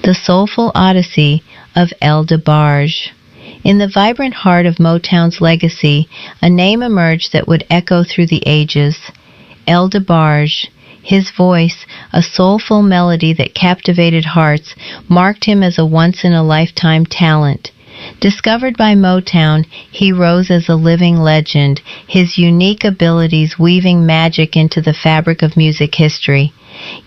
The Soulful Odyssey of El DeBarge. In the vibrant heart of Motown's legacy, a name emerged that would echo through the ages. El DeBarge. His voice, a soulful melody that captivated hearts, marked him as a once-in-a-lifetime talent. Discovered by Motown, he rose as a living legend, his unique abilities weaving magic into the fabric of music history.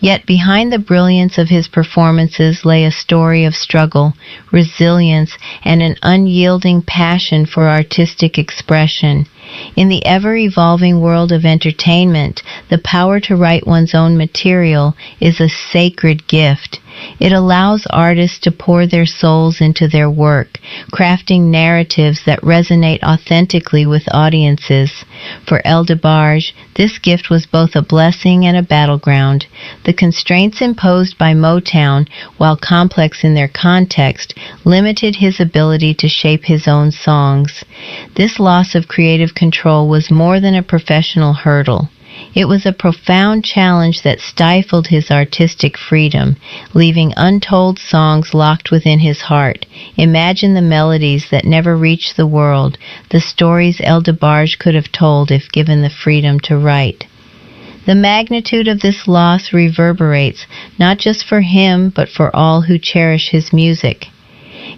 Yet behind the brilliance of his performances lay a story of struggle, resilience, and an unyielding passion for artistic expression. In the ever-evolving world of entertainment, the power to write one's own material is a sacred gift. It allows artists to pour their souls into their work, crafting narratives that resonate authentically with audiences. For El DeBarge, this gift was both a blessing and a battleground. The constraints imposed by Motown, while complex in their context, limited his ability to shape his own songs. This loss of creative control was more than a professional hurdle. It was a profound challenge that stifled his artistic freedom, leaving untold songs locked within his heart. Imagine the melodies that never reached the world, the stories El DeBarge could have told if given the freedom to write. The magnitude of this loss reverberates, not just for him, but for all who cherish his music.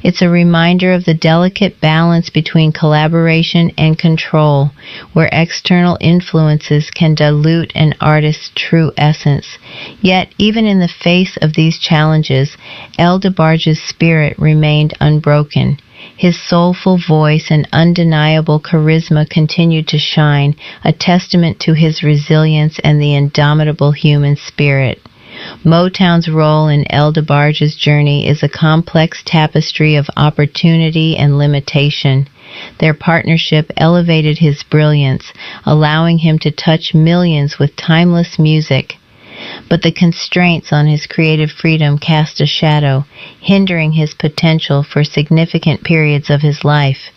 It's a reminder of the delicate balance between collaboration and control, where external influences can dilute an artist's true essence. Yet, even in the face of these challenges, El DeBarge's spirit remained unbroken. His soulful voice and undeniable charisma continued to shine, a testament to his resilience and the indomitable human spirit. Motown's role in El DeBarge's journey is a complex tapestry of opportunity and limitation. Their partnership elevated his brilliance, allowing him to touch millions with timeless music. But the constraints on his creative freedom cast a shadow, hindering his potential for significant periods of his life.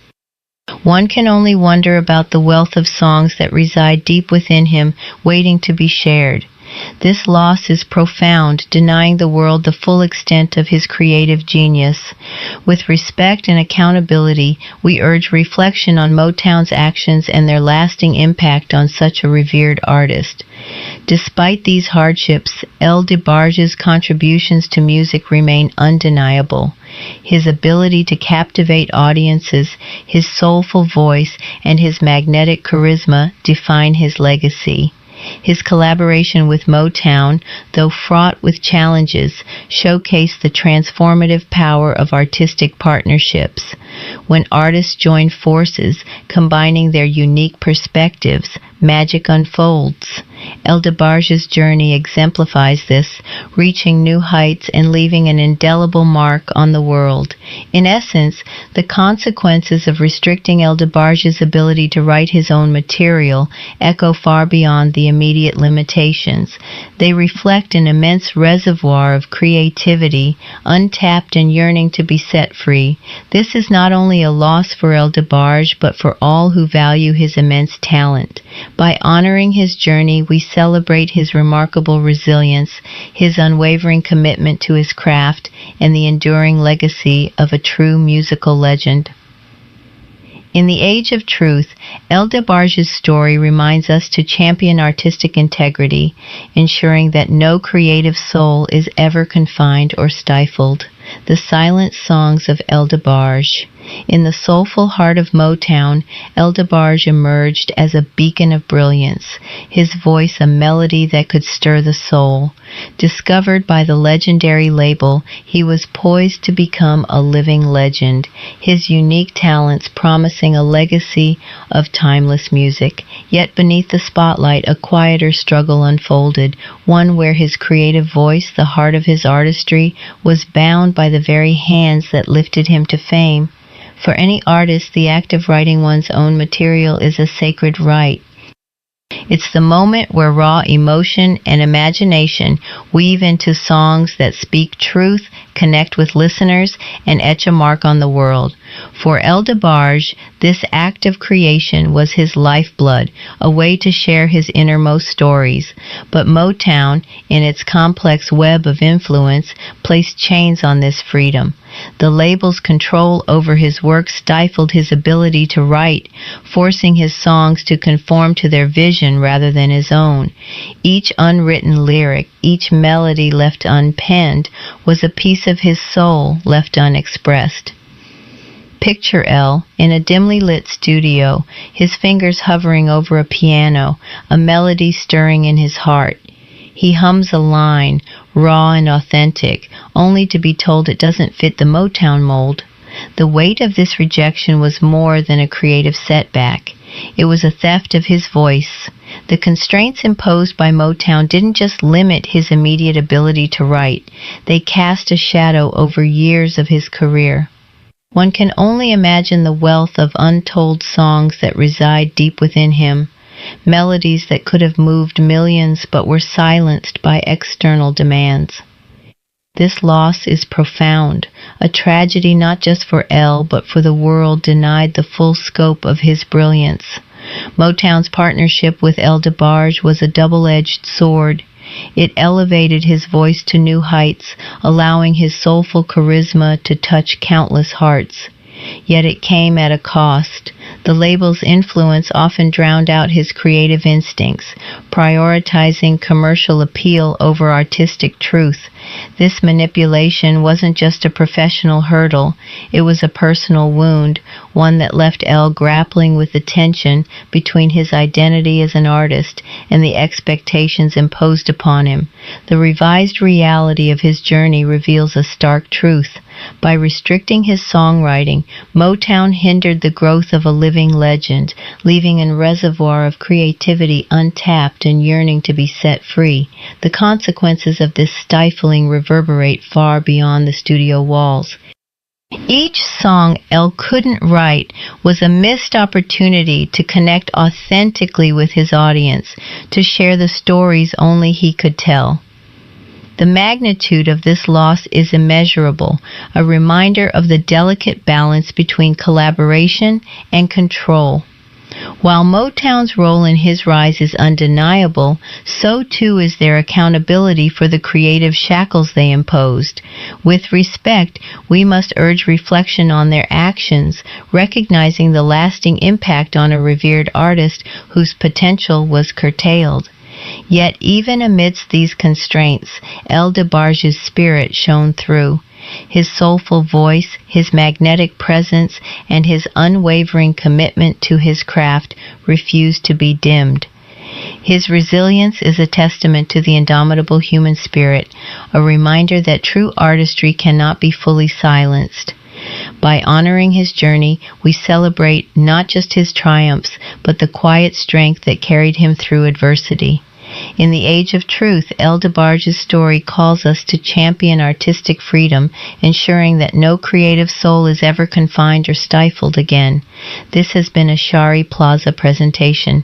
One can only wonder about the wealth of songs that reside deep within him, waiting to be shared. This loss is profound, denying the world the full extent of his creative genius. With respect and accountability, we urge reflection on Motown's actions and their lasting impact on such a revered artist. Despite these hardships, El DeBarge's contributions to music remain undeniable. His ability to captivate audiences, his soulful voice, and his magnetic charisma define his legacy. His collaboration with Motown, though fraught with challenges, showcased the transformative power of artistic partnerships. When artists join forces, combining their unique perspectives, magic unfolds. El DeBarge's journey exemplifies this, reaching new heights and leaving an indelible mark on the world. In essence, the consequences of restricting El DeBarge's ability to write his own material echo far beyond the immediate limitations. They reflect an immense reservoir of creativity, untapped and yearning to be set free. This is not only a loss for El DeBarge, but for all who value his immense talent. By honoring his journey, we celebrate his remarkable resilience, his unwavering commitment to his craft, and the enduring legacy of a true musical legend. In the age of truth, El DeBarge's story reminds us to champion artistic integrity, ensuring that no creative soul is ever confined or stifled. The Silent Songs of El DeBarge. In the soulful heart of Motown, El DeBarge emerged as a beacon of brilliance, his voice a melody that could stir the soul. Discovered by the legendary label, he was poised to become a living legend, his unique talents promising a legacy of timeless music. Yet beneath the spotlight, a quieter struggle unfolded, one where his creative voice, the heart of his artistry, was bound by the very hands that lifted him to fame. For any artist, the act of writing one's own material is a sacred rite. It's the moment where raw emotion and imagination weave into songs that speak truth, connect with listeners, and etch a mark on the world. For El DeBarge, this act of creation was his lifeblood, a way to share his innermost stories. But Motown, in its complex web of influence, placed chains on this freedom. The label's control over his work stifled his ability to write, forcing his songs to conform to their vision rather than his own. Each unwritten lyric, each melody left unpenned, was a piece of his soul left unexpressed. Picture El in a dimly lit studio, his fingers hovering over a piano, a melody stirring in his heart. He hums a line, raw and authentic, only to be told it doesn't fit the Motown mold. The weight of this rejection was more than a creative setback. It was a theft of his voice. The constraints imposed by Motown didn't just limit his immediate ability to write, they cast a shadow over years of his career. One can only imagine the wealth of untold songs that reside deep within him. Melodies that could have moved millions but were silenced by external demands. This loss is profound, a tragedy not just for El but for the world denied the full scope of his brilliance. Motown's partnership with El DeBarge was a double-edged sword. It elevated his voice to new heights, allowing his soulful charisma to touch countless hearts. Yet it came at a cost. The label's influence often drowned out his creative instincts, prioritizing commercial appeal over artistic truth. This manipulation wasn't just a professional hurdle, it was a personal wound, one that left El grappling with the tension between his identity as an artist and the expectations imposed upon him. The revised reality of his journey reveals a stark truth. By restricting his songwriting, Motown hindered the growth of a living legend, leaving a reservoir of creativity untapped and yearning to be set free. The consequences of this stifling reverberate far beyond the studio walls. Each song El couldn't write was a missed opportunity to connect authentically with his audience, to share the stories only he could tell. The magnitude of this loss is immeasurable, a reminder of the delicate balance between collaboration and control. While Motown's role in his rise is undeniable, so too is their accountability for the creative shackles they imposed. With respect, we must urge reflection on their actions, recognizing the lasting impact on a revered artist whose potential was curtailed. Yet even amidst these constraints, El DeBarge's spirit shone through. His soulful voice, his magnetic presence, and his unwavering commitment to his craft refused to be dimmed. His resilience is a testament to the indomitable human spirit, a reminder that true artistry cannot be fully silenced. By honoring his journey, we celebrate not just his triumphs, but the quiet strength that carried him through adversity. In the age of truth, El DeBarge's story calls us to champion artistic freedom, ensuring that no creative soul is ever confined or stifled again. This has been a Shari Plaza presentation.